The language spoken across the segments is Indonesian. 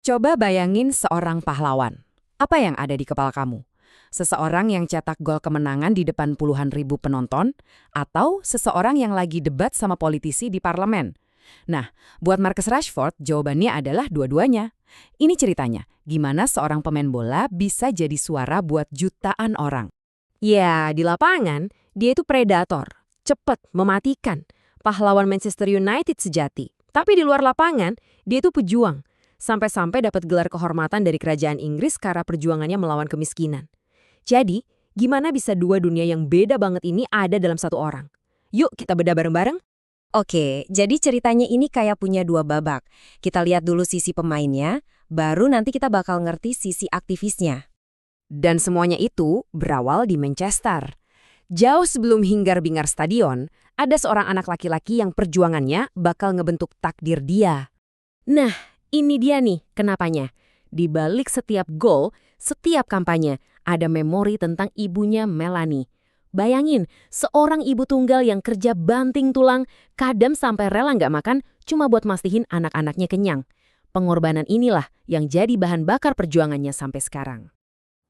Coba bayangin seorang pahlawan. Apa yang ada di kepala kamu? Seseorang yang cetak gol kemenangan di depan puluhan ribu penonton, atau seseorang yang lagi debat sama politisi di parlemen? Nah, buat Marcus Rashford, jawabannya adalah dua-duanya. Ini ceritanya, gimana seorang pemain bola bisa jadi suara buat jutaan orang. Ya, di lapangan, dia itu predator, cepat, mematikan, pahlawan Manchester United sejati. Tapi di luar lapangan, dia itu pejuang. Sampai-sampai dapat gelar kehormatan dari kerajaan Inggris karena perjuangannya melawan kemiskinan. Jadi, gimana bisa dua dunia yang beda banget ini ada dalam satu orang? Yuk kita bedah bareng-bareng. Oke, jadi ceritanya ini kayak punya dua babak. Kita lihat dulu sisi pemainnya, baru nanti kita bakal ngerti sisi aktivisnya. Dan semuanya itu berawal di Manchester. Jauh sebelum hingar-bingar stadion, ada seorang anak laki-laki yang perjuangannya bakal ngebentuk takdir dia. Nah, ini dia nih kenapanya. Di balik setiap gol, setiap kampanye, ada memori tentang ibunya Melanie. Bayangin, seorang ibu tunggal yang kerja banting tulang, kadang sampai rela nggak makan cuma buat mastiin anak-anaknya kenyang. Pengorbanan inilah yang jadi bahan bakar perjuangannya sampai sekarang.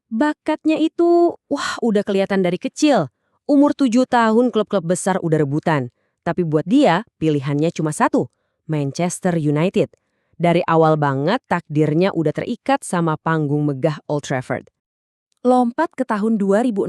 Bakatnya itu, udah kelihatan dari kecil. Umur 7 tahun klub-klub besar udah rebutan. Tapi buat dia, pilihannya cuma satu, Manchester United. Dari awal banget takdirnya udah terikat sama panggung megah Old Trafford. Lompat ke tahun 2016.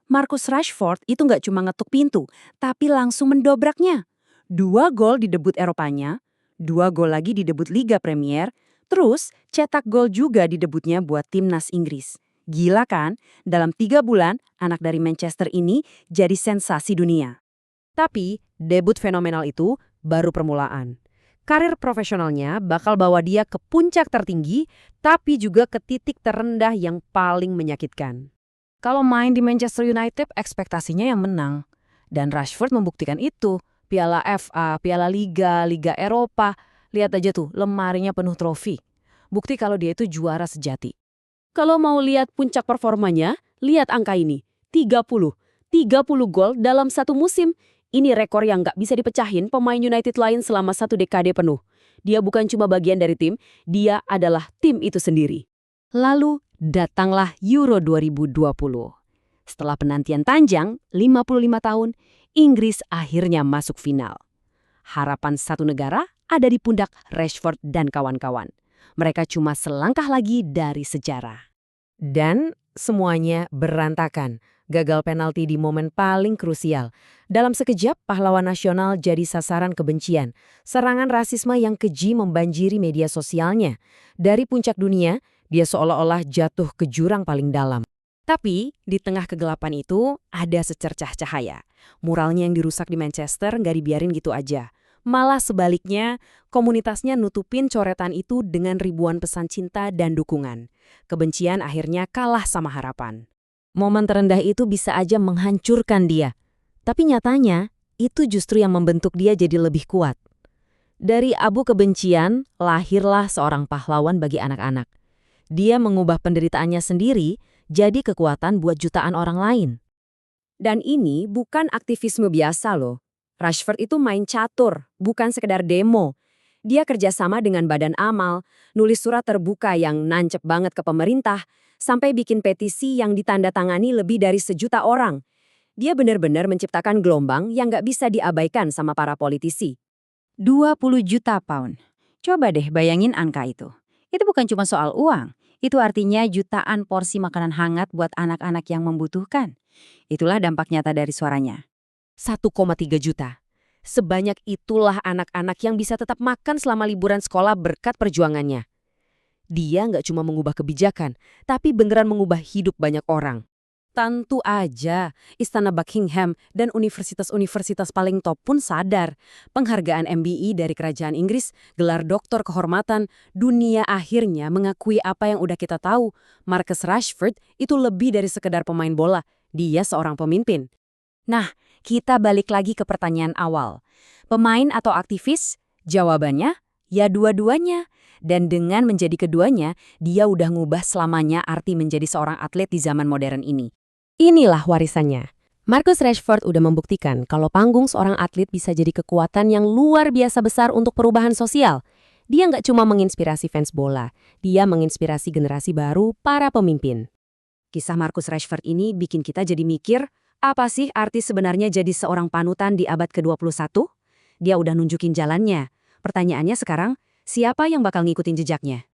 Marcus Rashford itu nggak cuma ngetuk pintu, tapi langsung mendobraknya. 2 gol di debut Eropanya, 2 gol lagi di debut Liga Premier, terus cetak gol juga di debutnya buat timnas Inggris. Gila kan? Dalam 3 bulan, anak dari Manchester ini jadi sensasi dunia. Tapi, debut fenomenal itu baru permulaan. Karir profesionalnya bakal bawa dia ke puncak tertinggi, tapi juga ke titik terendah yang paling menyakitkan. Kalau main di Manchester United, ekspektasinya yang menang. Dan Rashford membuktikan itu. Piala FA, Piala Liga, Liga Eropa. Lihat aja tuh, lemarinya penuh trofi. Bukti kalau dia itu juara sejati. Kalau mau lihat puncak performanya, lihat angka ini. 30 gol dalam satu musim. Ini rekor yang nggak bisa dipecahin pemain United lain selama 1 dekade penuh. Dia bukan cuma bagian dari tim, dia adalah tim itu sendiri. Lalu datanglah Euro 2020. Setelah penantian panjang, 55 tahun, Inggris akhirnya masuk final. Harapan satu negara ada di pundak Rashford dan kawan-kawan. Mereka cuma selangkah lagi dari sejarah. Dan semuanya berantakan. Gagal penalti di momen paling krusial. Dalam sekejap, pahlawan nasional jadi sasaran kebencian. Serangan rasisme yang keji membanjiri media sosialnya. Dari puncak dunia, dia seolah-olah jatuh ke jurang paling dalam. Tapi, di tengah kegelapan itu, ada secercah cahaya. Muralnya yang dirusak di Manchester nggak dibiarin gitu aja. Malah sebaliknya, komunitasnya nutupin coretan itu dengan ribuan pesan cinta dan dukungan. Kebencian akhirnya kalah sama harapan. Momen terendah itu bisa aja menghancurkan dia. Tapi nyatanya, itu justru yang membentuk dia jadi lebih kuat. Dari abu kebencian, lahirlah seorang pahlawan bagi anak-anak. Dia mengubah penderitaannya sendiri jadi kekuatan buat jutaan orang lain. Dan ini bukan aktivisme biasa loh. Rashford itu main catur, bukan sekedar demo. Dia kerjasama dengan badan amal, nulis surat terbuka yang nancep banget ke pemerintah, sampai bikin petisi yang ditandatangani lebih dari 1 juta orang. Dia benar-benar menciptakan gelombang yang nggak bisa diabaikan sama para politisi. 20 juta pound. Coba deh bayangin angka itu. Itu bukan cuma soal uang. Itu artinya jutaan porsi makanan hangat buat anak-anak yang membutuhkan. Itulah dampak nyata dari suaranya. 1,3 juta. Sebanyak itulah anak-anak yang bisa tetap makan selama liburan sekolah berkat perjuangannya. Dia nggak cuma mengubah kebijakan, tapi beneran mengubah hidup banyak orang. Tentu aja, Istana Buckingham dan universitas-universitas paling top pun sadar. Penghargaan MBE dari Kerajaan Inggris, gelar doktor kehormatan, dunia akhirnya mengakui apa yang udah kita tahu. Marcus Rashford itu lebih dari sekedar pemain bola, dia seorang pemimpin. Nah, kita balik lagi ke pertanyaan awal. Pemain atau aktivis? Jawabannya, ya dua-duanya. Dan dengan menjadi keduanya, dia udah ngubah selamanya arti menjadi seorang atlet di zaman modern ini. Inilah warisannya. Marcus Rashford udah membuktikan kalau panggung seorang atlet bisa jadi kekuatan yang luar biasa besar untuk perubahan sosial. Dia nggak cuma menginspirasi fans bola, dia menginspirasi generasi baru para pemimpin. Kisah Marcus Rashford ini bikin kita jadi mikir, apa sih arti sebenarnya jadi seorang panutan di abad ke-21? Dia udah nunjukin jalannya. Pertanyaannya sekarang, siapa yang bakal ngikutin jejaknya?